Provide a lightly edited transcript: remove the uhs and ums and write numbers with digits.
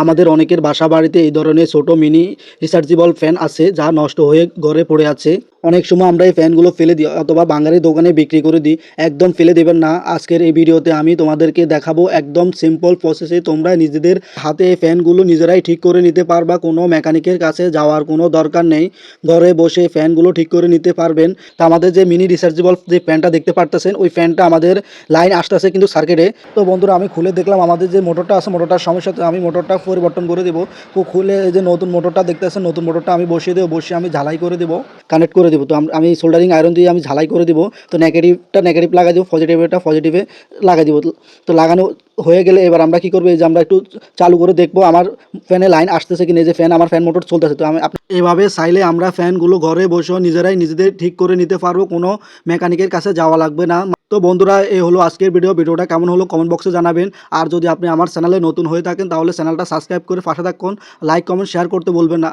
আমাদের অনেকের বাসা বাড়িতে এই ধরনের ছোট মিনি রিচার্জেবল ফ্যান আছে যা নষ্ট হয়ে ঘরে পড়ে আছে। অনেক সময় আমরা এই ফ্যানগুলো ফেলে দিই অথবা বাঙালি দোকানে বিক্রি করে দিই। একদম ফেলে দেবেন না। আজকের এই ভিডিওতে আমি তোমাদেরকে দেখাবো একদম সিম্পল প্রসেসে তোমরা নিজেদের হাতে এই ফ্যানগুলো নিজেরাই ঠিক করে নিতে পারবা। কোনো মেকানিকের কাছে যাওয়ার কোনো দরকার নেই। ঘরে বসে ফ্যানগুলো ঠিক করে নিতে পারবেন। তা আমাদের যে মিনি রিচার্জেবল যে ফ্যানটা দেখতে পারতেছেন ওই ফ্যানটা আমাদের লাইন আসতেছে কিন্তু সার্কিটে। তো বন্ধুরা আমি খুলে দেখলাম আমাদের যে মোটরটা আছে মোটরটার সমস্যা, তো আমি মোটরটা পরিবর্তন করে দেবো। তো খুলে এই যে নতুন মোটরটা দেখতেছেন নতুন মোটরটা আমি বসিয়ে দেবো, বসিয়ে আমি ঝালাই করে দেবো, কানেক্ট করে দেবো। তো আমি সোল্ডারিং আয়রন দিয়ে আমি ঝালাই করে দেবো। তো নেগেটিভটা নেগেটিভ লাগাই দেবো, পজিটিভটা পজিটিভে লাগাই দেবো। তো লাগানো হয়ে গেলে এবার আমরা কী করবো, এই যে আমরা একটু চালু করে দেখবো আমার ফ্যানে লাইন আসতেছে কিনা, যে ফ্যান আমার ফ্যান মোটর চলতেছে। তো আমি এভাবে চাইলে আমরা ফ্যানগুলো ঘরে বসেও নিজেরাই নিজেদের ঠিক করে নিতে পারবো, কোনো মেকানিকের কাছে যাওয়া লাগবে না। তো বন্ধুরা এই হলো আজকের ভিডিওটা কেমন হলো কমেন্ট বক্সে জানাবেন। আর যদি আপনি আমার চ্যানেলে নতুন হয়ে থাকেন তাহলে চ্যানেলটা সাবস্ক্রাইব করে পাশে থাকুন, লাইক কমেন্ট শেয়ার করতে বলবেন না।